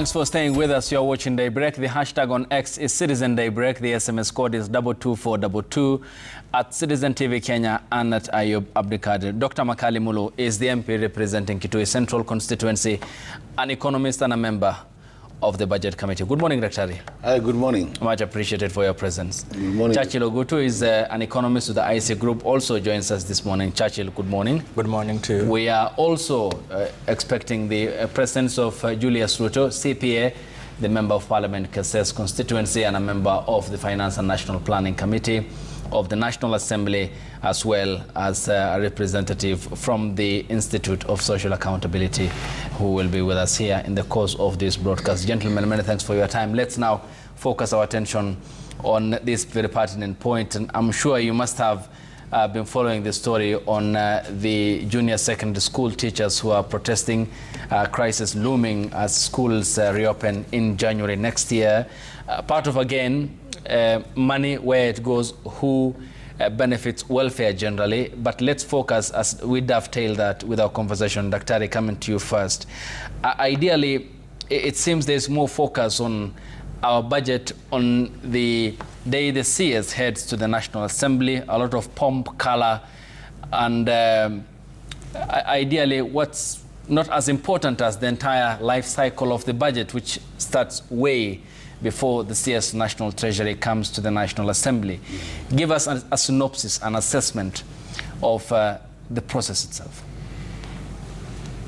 Thanks for staying with us. You're watching Daybreak. The hashtag on X is Citizen Daybreak. The SMS code is 22422 at Citizen TV Kenya and at Ayub Abdikadir. Dr. Makali Mulu is the MP representing Kitui Central Constituency, an economist and a member of the Budget Committee. Good morning, Dr. Hi, good morning. Much appreciated for your presence. Good morning. Churchill Ogutu is an economist with the IC Group, also joins us this morning. Churchill, good morning. Good morning to you. We are also expecting the presence of Julius Ruto, CPA, the Member of Parliament, Kasese constituency, and a member of the Finance and National Planning Committee of the National Assembly, as well as a representative from the Institute of Social Accountability, who will be with us here in the course of this broadcast. Gentlemen, many thanks for your time. Let's now focus our attention on this very pertinent point. And I'm sure you must have been following the story on the junior secondary school teachers who are protesting, crisis looming as schools reopen in January next year. Part of, again, money, where it goes, who benefits welfare generally. But let's focus, as we dovetail that with our conversation. Daktari, coming to you first. Ideally, it seems there's more focus on our budget on the day the CS heads to the National Assembly, a lot of pomp, color, and ideally what's not as important as the entire life cycle of the budget, which starts way before the CS National Treasury comes to the National Assembly. Give us a synopsis, an assessment of the process itself.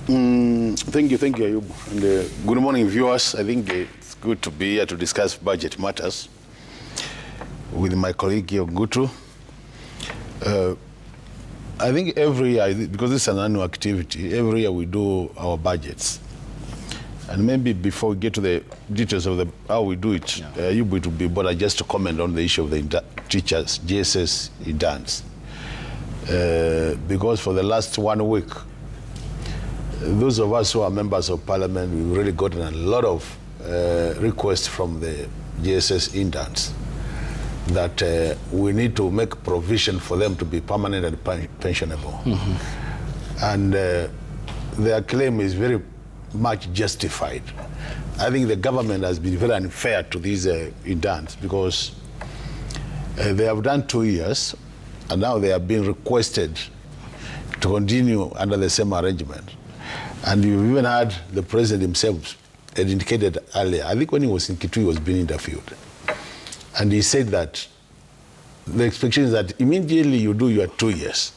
Thank you, Ayub. And good morning, viewers. I think it's good to be here to discuss budget matters with my colleague Ogutu. I think every year, because this is an annual activity, every year we do our budgets. And maybe before we get to the details of how we do it, you would be better just to comment on the issue of the teachers, JSS interns. Because for the last 1 week, those of us who are members of parliament, we've really gotten a lot of requests from the JSS interns that we need to make provision for them to be permanent and pensionable. And their claim is very much justified. I think the government has been very unfair to these interns because they have done 2 years and now they are being requested to continue under the same arrangement. And you've even had the president himself had indicated earlier, I think when he was in Kitui, he was being interviewed. And he said that the expectation is that immediately you do your 2 years,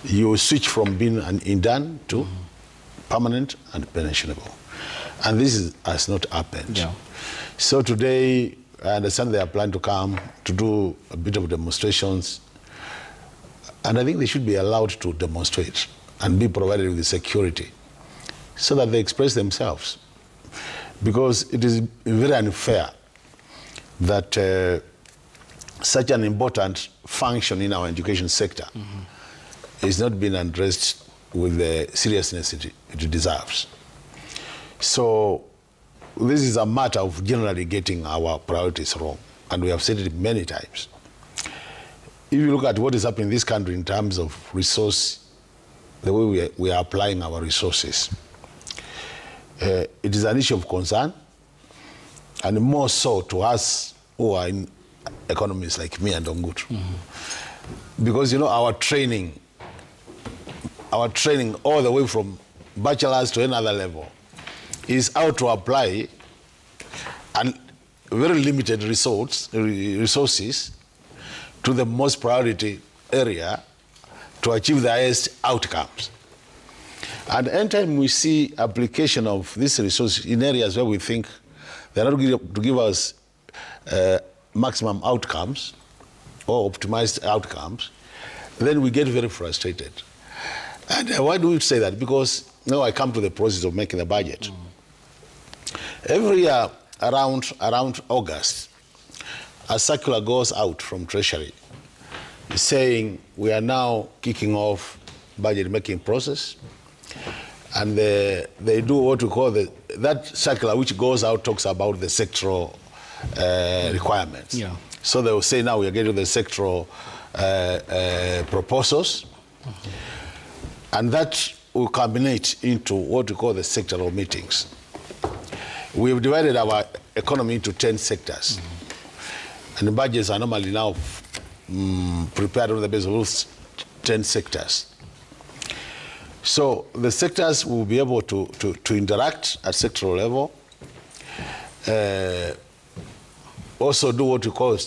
you switch from being an intern to permanent and pensionable. And this has not happened. Yeah. So today, I understand they are planning to come to do a bit of demonstrations. And I think they should be allowed to demonstrate and be provided with the security so that they express themselves. Because it is very unfair that such an important function in our education sector is not being addressed with the seriousness it deserves. So this is a matter of generally getting our priorities wrong, and we have said it many times. If you look at what is happening in this country in terms of resource, the way we are applying our resources, it is an issue of concern, and more so to us who are in economies like me and Ogutu. Because, you know, our training all the way from bachelor's to another level is how to apply and very limited resources to the most priority area to achieve the highest outcomes. And anytime we see application of this resource in areas where we think they're not going to give us maximum outcomes or optimized outcomes, then we get very frustrated. And why do we say that? Because now I come to the process of making the budget. Every year around August, a circular goes out from Treasury saying we are now kicking off budget making process, and they do what we call that circular which goes out talks about the sectoral requirements. Yeah. So they will say now we are getting the sectoral proposals, and that will culminate into what we call the sectoral meetings. We have divided our economy into 10 sectors. And the budgets are normally now prepared on the basis of those 10 sectors. So the sectors will be able to interact at sectoral level, also do what we call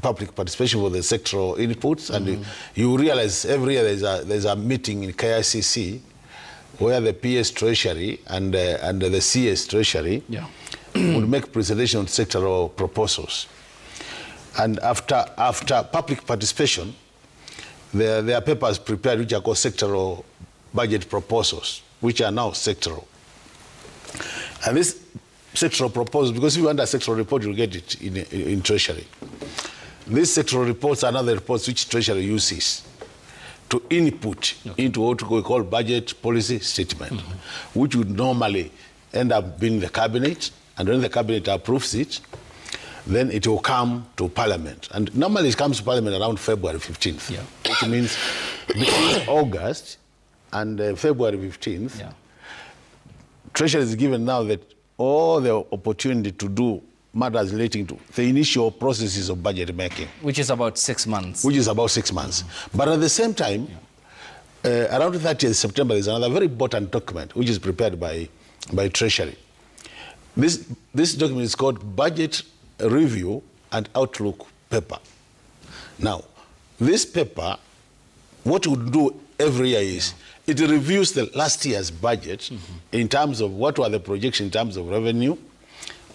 public participation for the sectoral inputs, and you realize every year there's a meeting in KICC where the PS Treasury and the CS Treasury would make presentation on sectoral proposals. And after public participation, there are papers prepared which are called sectoral budget proposals, which are now sectoral. And this sectoral proposal, because if you want a sectoral report, you'll get it in Treasury. These sectoral reports are another reports which Treasury uses to input into what we call budget policy statement, which would normally end up being the cabinet, and when the cabinet approves it, then it will come to Parliament. And normally it comes to Parliament around February 15th, which means between August and February 15th, Treasury is given now that all the opportunity to do matters relating to the initial processes of budget making. Which is about 6 months. Which is about 6 months. But at the same time, around the 30th September, there's another very important document which is prepared by Treasury. This document is called Budget Review and Outlook Paper. Now, this paper, what it would do every year is it reviews the last year's budget in terms of what were the projections in terms of revenue,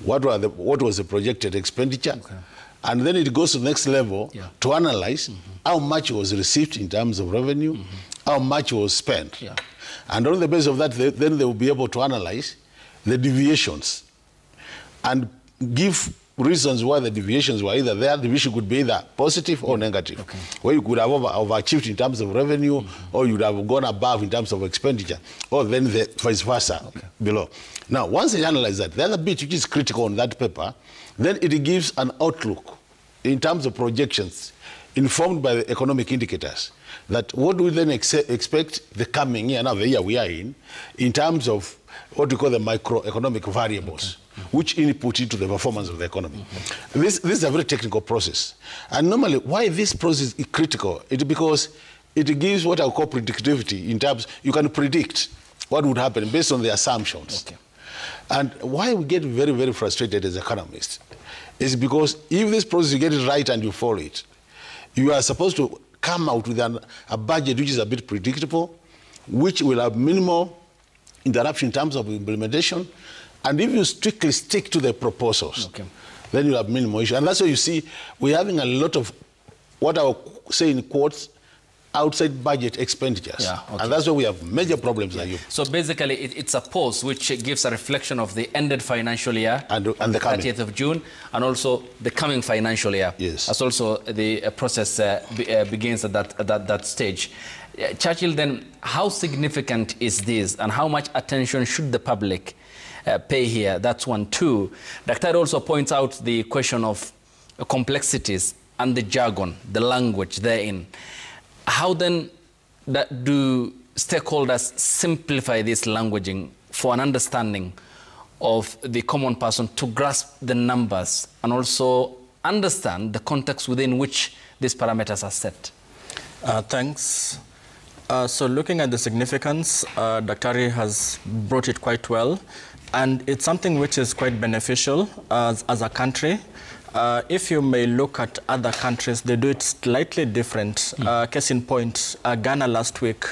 what was the projected expenditure, and then it goes to the next level to analyze how much was received in terms of revenue, how much was spent. And on the basis of that, then they will be able to analyze the deviations and give reasons why the deviations were either there. The deviation could be either positive or negative, where you could have overachieved in terms of revenue, or you would have gone above in terms of expenditure, or then the vice versa below. Now, once they analyze that, the other bit which is critical on that paper, then it gives an outlook in terms of projections informed by the economic indicators, that what do we then expect the coming year, now the year we are in terms of what we call the microeconomic variables, which input into the performance of the economy. This is a very technical process. And normally, why this process is critical? It's because it gives what I call predictivity in terms, you can predict what would happen based on the assumptions. And why we get very, very frustrated as economists is because if this process, you get it right and you follow it, you are supposed to come out with a budget which is a bit predictable, which will have minimal interruption in terms of implementation. And if you strictly stick to the proposals, then you have minimal issue. And that's why you see we're having a lot of what I will say in quotes, outside budget expenditures. And that's why we have major problems. So basically, it's a pause which gives a reflection of the ended financial year, and the 30th of June, and also the coming financial year. As also the process begins at that stage. Churchill, then, how significant is this, and how much attention should the public pay here? That's one. Two, Dr. also points out the question of complexities and the jargon, the language therein. How then do stakeholders simplify this languaging for an understanding of the common person to grasp the numbers and also understand the context within which these parameters are set? Thanks. So looking at the significance, Dr. has brought it quite well, and it's something which is quite beneficial as a country. If you may look at other countries, they do it slightly different. Case in point, Ghana last week,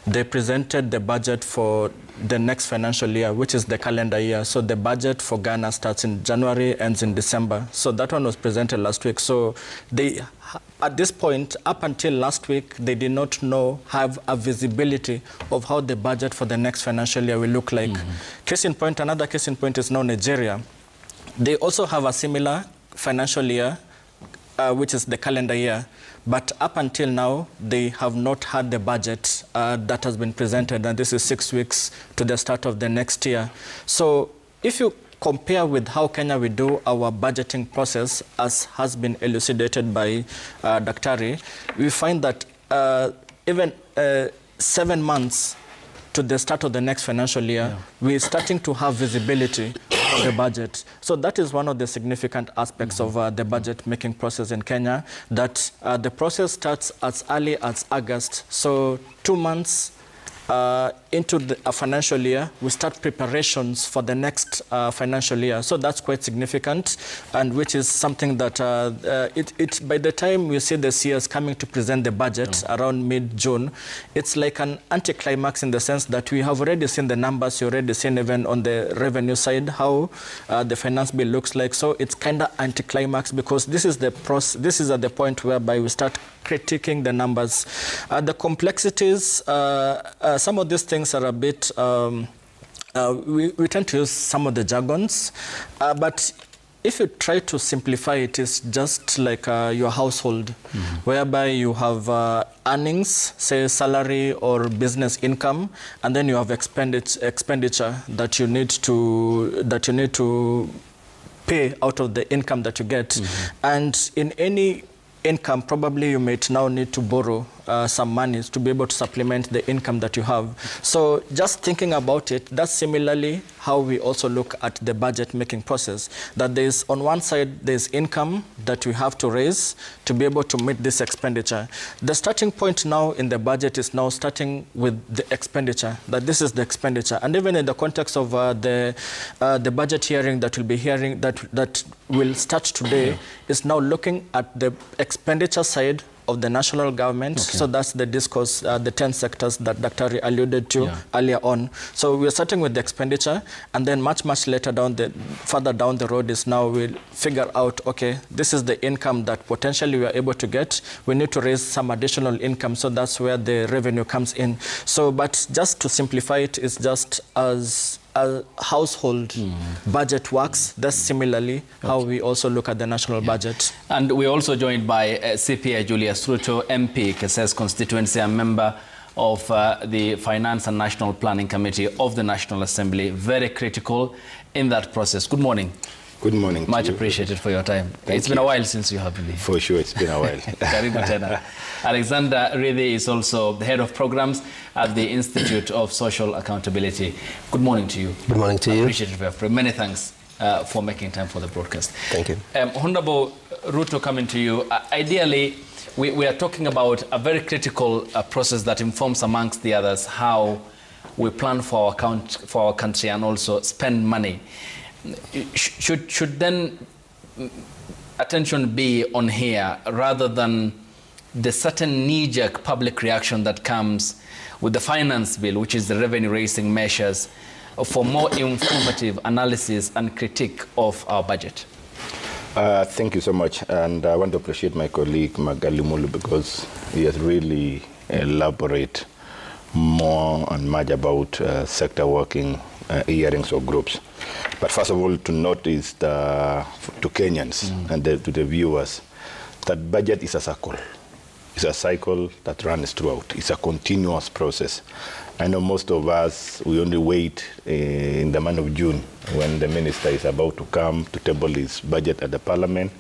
they presented the budget for the next financial year, which is the calendar year. So the budget for Ghana starts in January, ends in December. So that one was presented last week. So they, at this point, up until last week, they did not have a visibility of how the budget for the next financial year will look like. Case in point, another case in point is now Nigeria. They also have a similar financial year, which is the calendar year, but up until now they have not had the budget that has been presented, and this is 6 weeks to the start of the next year. So if you compare with how Kenya we do our budgeting process, as has been elucidated by Daktari, we find that even 7 months to the start of the next financial year, we're starting to have visibility of the budget. So that is one of the significant aspects of the budget-making process in Kenya, that the process starts as early as August. So 2 months into the financial year, we start preparations for the next financial year. So that's quite significant, and which is something that by the time we see the CS coming to present the budget around mid-June, it's like an anticlimax in the sense that we have already seen the numbers, you already seen even on the revenue side how the finance bill looks like. So it's kind of anticlimax because this is at the point whereby we start critiquing the numbers. The complexities, some of these things are a bit, we tend to use some of the jargons, but if you try to simplify it, it's just like your household, whereby you have earnings, say salary or business income, and then you have expenditure that you need to pay out of the income that you get. And in any income, probably you might now need to borrow some money to be able to supplement the income that you have. So just thinking about it, that's similarly how we also look at the budget making process, that there's on one side there's income that we have to raise to be able to meet this expenditure. The starting point now in the budget is now starting with the expenditure, that this is the expenditure. And even in the context of the budget hearing that will be hearing, that will start today, is now looking at the expenditure side of the national government. So that's the discourse, the 10 sectors that Dr. alluded to earlier on. So we're starting with the expenditure, and then much later further down the road is now we'll figure out, okay, this is the income that potentially we are able to get. We need to raise some additional income, so that's where the revenue comes in. So, but just to simplify it, it's just as a household budget works, that's similarly how we also look at the national budget. And we're also joined by CPA Julius Ruto, MP, Keses constituency, a member of the Finance and National Planning Committee of the National Assembly, very critical in that process. Good morning. Good morning. Much appreciated for your time. It's been a while since you have been here. For sure, it's been a while. Karibu tena. Alexander Rithi is also the head of programs at the Institute of Social Accountability. Good morning to you. Good morning to you. Appreciated for your time. Many thanks for making time for the broadcast. Thank you. Honorable Ruto, coming to you. Ideally, we are talking about a very critical process that informs, amongst the others, how we plan for our country and also spend money. Should then attention be on here rather than the certain knee-jerk public reaction that comes with the finance bill, which is the revenue-raising measures, for more informative analysis and critique of our budget? Thank you so much, and I want to appreciate my colleague Magali Mulu because he has really elaborated more and much about sector working hearings or groups. But first of all, to note is to Kenyans and to the viewers that budget is a circle. It's a cycle that runs throughout. It's a continuous process. I know most of us, we only wait in the month of June when the minister is about to come to table his budget at the parliament.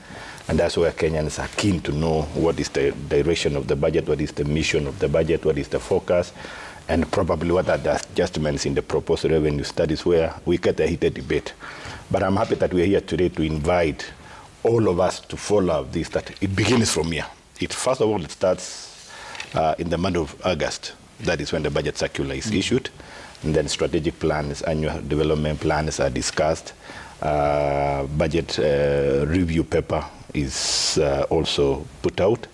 And that's where Kenyans are keen to know what is the direction of the budget, what is the mission of the budget, what is the focus, and probably what are the adjustments in the proposed revenue studies where we get a heated debate. But I'm happy that we're here today to invite all of us to follow this, that it begins from here. First of all, it starts in the month of August. That is when the budget circular is issued. And then strategic plans, annual development plans are discussed. Budget review paper is also put out.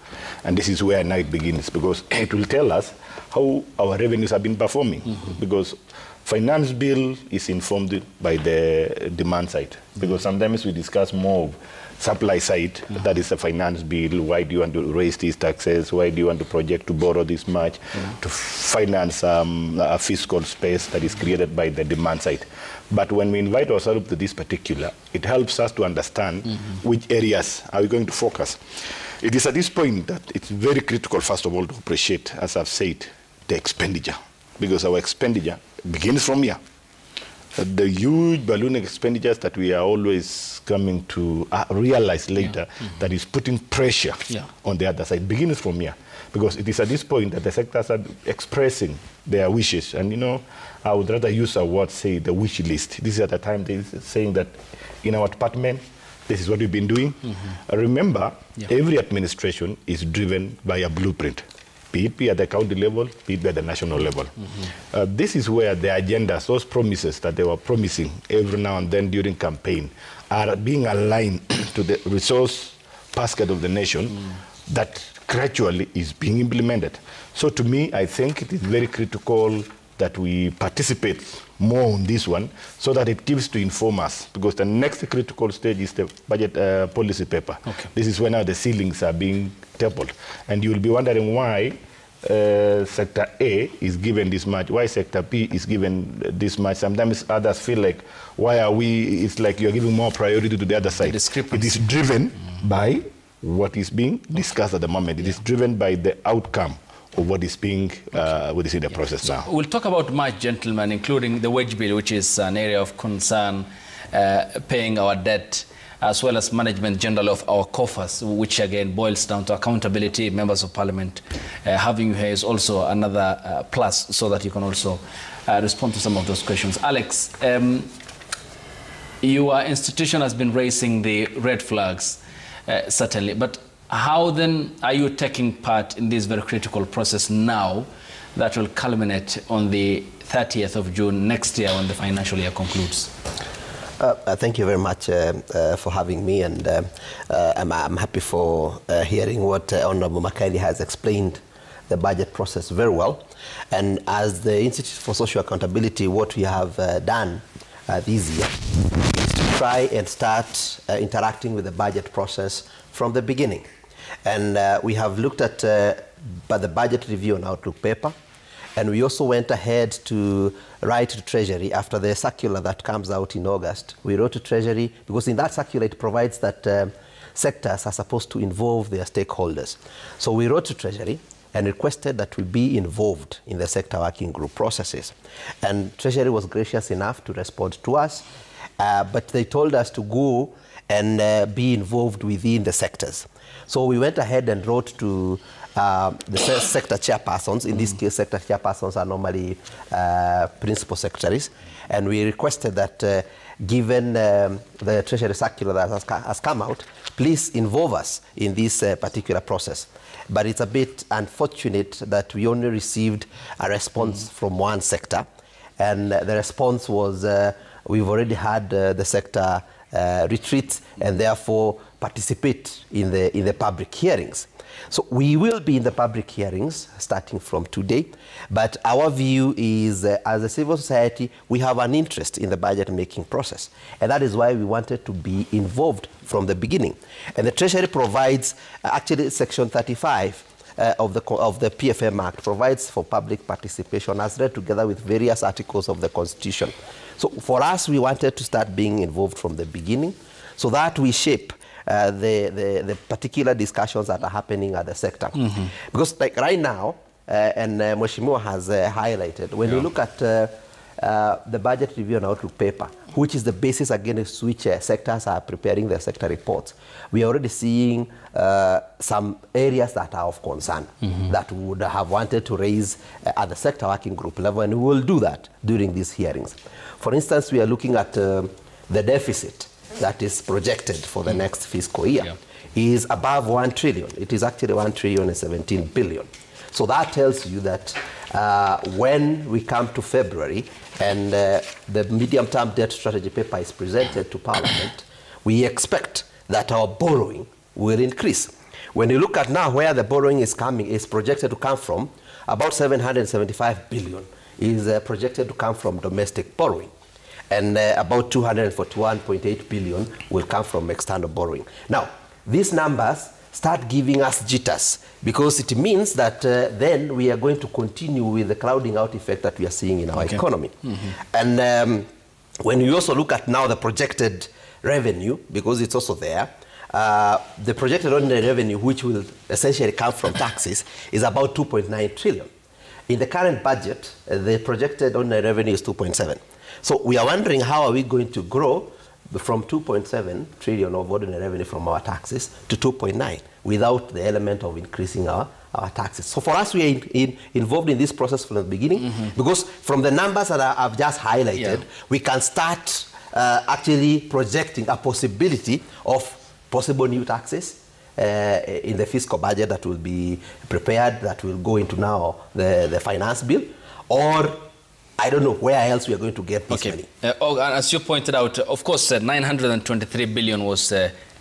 And this is where now it begins, because it will tell us how our revenues have been performing. Because finance bill is informed by the demand side. Because sometimes we discuss more of supply side, that is the finance bill. Why do you want to raise these taxes? Why do you want to project to borrow this much to finance a fiscal space that is created by the demand side? But when we invite ourselves to this particular, it helps us to understand which areas are we going to focus. It is at this point that it's very critical, first of all, to appreciate, as I've said, the expenditure, because our expenditure begins from here. The huge balloon expenditures that we are always coming to realize later that is putting pressure on the other side begins from here. because it is at this point that the sectors are expressing their wishes. And, you know, I would rather use a word, say, the wish list. This is at the time they're saying that in our department, this is what we've been doing. Remember, every administration is driven by a blueprint, be it at the county level, be it at the national level. This is where the agendas, those promises that they were promising every now and then during campaign, are being aligned to the resource basket of the nation that gradually is being implemented. So to me, I think it is very critical that we participate more on this one so that it gives to inform us, because the next critical stage is the budget policy paper. This is when now the ceilings are being tabled. And you will be wondering why Sector A is given this much, why Sector B is given this much. Sometimes others feel like, why are we, it's like you're giving more priority to the other side. It is driven by what is being discussed at the moment. It is driven by the outcome of what is being, what is in the process now. We'll talk about much, gentlemen, including the wage bill, which is an area of concern, paying our debt, as well as management general of our coffers, which again boils down to accountability. Members of Parliament, having you here is also another plus, so that you can also respond to some of those questions. Alex, your institution has been raising the red flags, certainly, but how then are you taking part in this very critical process now that will culminate on the 30th of June next year when the financial year concludes? Thank you very much for having me, and I'm happy for hearing what Honorable Makaili has explained the budget process very well. And as the Institute for Social Accountability, what we have done this year is to try and start interacting with the budget process from the beginning. And we have looked at the budget review and outlook paper, and we also went ahead to write to Treasury after the circular that comes out in August. We wrote to Treasury because in that circular it provides that sectors are supposed to involve their stakeholders. So we wrote to Treasury and requested that we be involved in the sector working group processes. And Treasury was gracious enough to respond to us, but they told us to go and be involved within the sectors. So we went ahead and wrote to the sector chairpersons. In this case, sector chairpersons are normally principal secretaries. And we requested that given the Treasury circular that has come out, please involve us in this particular process. But it's a bit unfortunate that we only received a response from one sector. And the response was, we've already had the sector retreat and therefore participate in the public hearings. So we will be in the public hearings starting from today, but our view is as a civil society, we have an interest in the budget making process. And that is why we wanted to be involved from the beginning. And the Treasury provides, actually Section 35 of the PFM Act provides for public participation as read together with various articles of the Constitution. So for us, we wanted to start being involved from the beginning so that we shape the particular discussions that are happening at the sector. Because like right now, and Mheshimiwa has highlighted, when you look at the budget review and outlook paper, which is the basis against which sectors are preparing their sector reports, we are already seeing some areas that are of concern that we would have wanted to raise at the sector working group level, and we will do that during these hearings. For instance, we are looking at the deficit that is projected for the next fiscal year is above 1 trillion. It is actually 1 trillion and 17 billion. So that tells you that when we come to February and the medium-term debt strategy paper is presented to Parliament, we expect that our borrowing will increase. When you look at now where the borrowing is coming, is projected to come from, about 775 billion is projected to come from domestic borrowing. And about 241.8 billion will come from external borrowing. Now, these numbers start giving us jitters because it means that then we are going to continue with the crowding out effect that we are seeing in our economy. And when you also look at now the projected revenue, because it's also there, the projected ordinary revenue, which will essentially come from taxes, is about 2.9 trillion. In the current budget, the projected ordinary revenue is 2.7. So we are wondering how are we going to grow from 2.7 trillion of ordinary revenue from our taxes to 2.9 without the element of increasing our our taxes. So for us, we are involved in this process from the beginning, because from the numbers that I've just highlighted, we can start actually projecting a possibility of possible new taxes in the fiscal budget that will be prepared, that will go into now the finance bill, or I don't know where else we are going to get this money. As you pointed out, of course, 923 billion was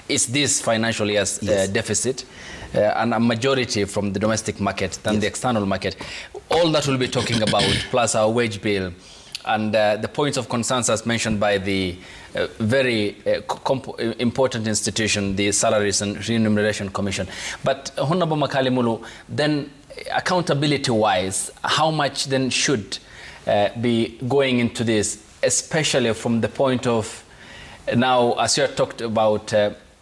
is this financial year's deficit, and a majority from the domestic market than the external market. All that we'll be talking about, plus our wage bill, and the points of concerns as mentioned by the very important institution, the Salaries and Remuneration Commission. But Honorable Makali Mulu, then accountability-wise, how much then should be going into this, especially from the point of now, as you have talked about,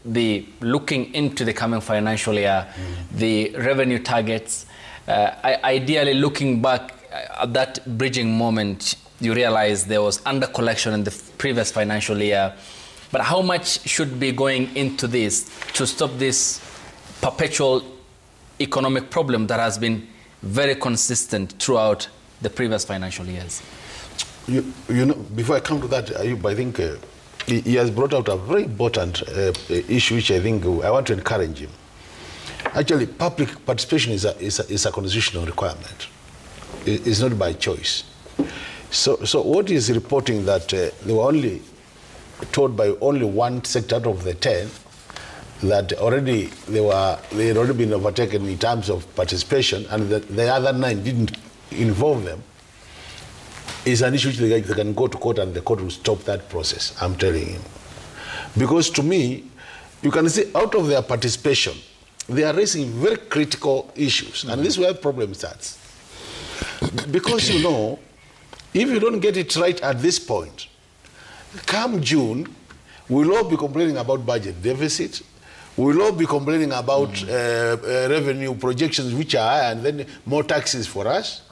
the looking into the coming financial year, the revenue targets, ideally looking back at that bridging moment, you realize there was under collection in the previous financial year. But how much should be going into this to stop this perpetual economic problem that has been very consistent throughout the previous financial years? You know, before I come to that, Ayub, I think he has brought out a very important issue, which I think I want to encourage him. Actually, public participation is a constitutional requirement. It's not by choice. So what is reporting that they were only told by only one sector out of the 10 that already they had already been overtaken in terms of participation, and the other 9 didn't involve them, is an issue they can go to court and the court will stop that process, I'm telling you. Because to me, you can see out of their participation, they are raising very critical issues, and this is where the problem starts. Because, you know, if you don't get it right at this point, come June, we'll all be complaining about budget deficit, we'll all be complaining about revenue projections which are high, and then more taxes for us.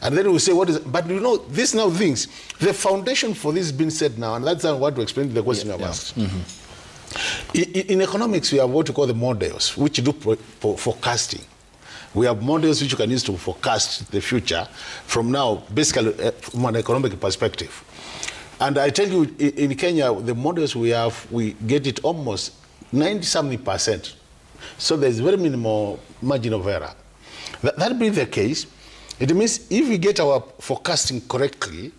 And then we'll say, what is it? But you know, this now things, the foundation for this has been set now, and that's how I want to explain the question I've asked. In economics, we have what we call the models, which do forecasting. We have models which you can use to forecast the future from now, basically from an economic perspective. And I tell you, in Kenya, the models we have, we get it almost 90-something%. So there's very minimal margin of error. That being the case, it means if we get our forecasting correctly,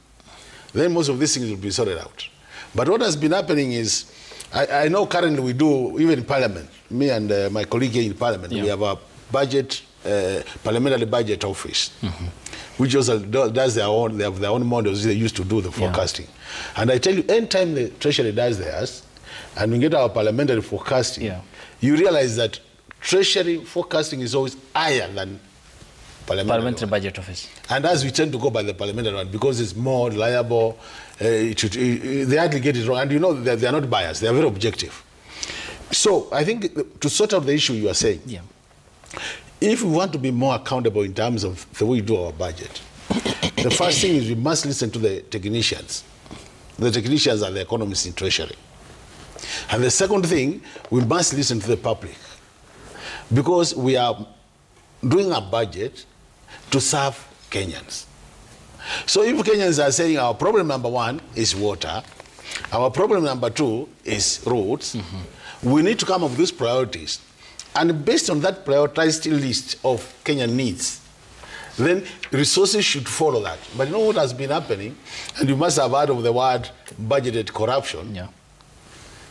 then most of these things will be sorted out. But what has been happening is, I know currently we do, even in Parliament, me and my colleague here in Parliament, we have a budget, parliamentary budget office, which also does their own, they have their own models they used to do the forecasting. And I tell you, anytime the Treasury does theirs, and we get our parliamentary forecasting, you realize that Treasury forecasting is always higher than parliamentary budget office. And as we tend to go by the parliamentary one, because it's more reliable, they hardly get it wrong. And you know, they are not biased, they are very objective. So I think to sort out the issue you are saying, if we want to be more accountable in terms of the way we do our budget, the first thing is we must listen to the technicians. The technicians are the economists in Treasury. And the second thing, we must listen to the public. Because we are doing a budget to serve Kenyans. So if Kenyans are saying our problem number 1 is water, our problem number 2 is roads, we need to come up with these priorities. And based on that prioritized list of Kenyan needs, then resources should follow that. But you know what has been happening? And you must have heard of the word budgeted corruption.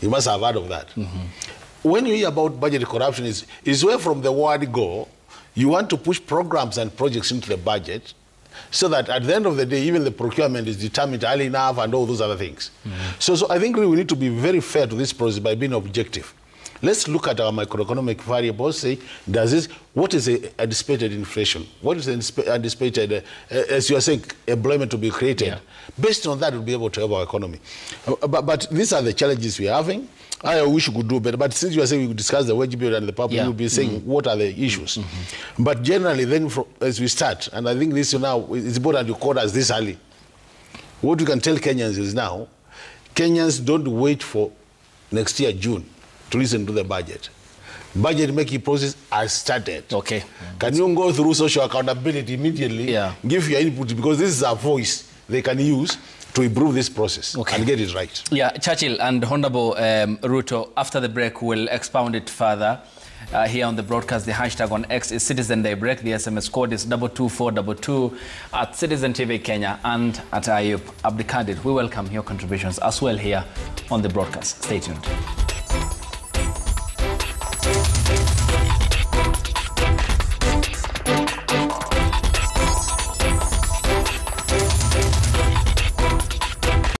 You must have heard of that. When you hear about budgeted corruption, is where from the word go, you want to push programs and projects into the budget so that at the end of the day, even the procurement is determined early enough and all those other things. So I think we need to be very fair to this process by being objective. Let's look at our macroeconomic variables, say, what is the anticipated inflation? What is the anticipated, as you are saying, employment to be created? Based on that, we'll be able to help our economy. But these are the challenges we're having. I wish we could do better. But since you are saying we could discuss the wage bill and the public, we'll be saying what are the issues. But generally, then as we start, and I think this now, it's important to quote us this early. What we can tell Kenyans is now, Kenyans don't wait for next year, June, to listen to the budget. budget making process has started. Okay. Can you go through social accountability immediately? Yeah. Give your input, because this is a voice they can use to improve this process and get it right. Yeah, Churchill and Honorable Ruto, after the break, we'll expound it further. Here on the broadcast, the hashtag on X is Citizen Daybreak. The SMS code is 22422 at Citizen TV Kenya and at Ayub Abdikadir. We welcome your contributions as well here on the broadcast. Stay tuned.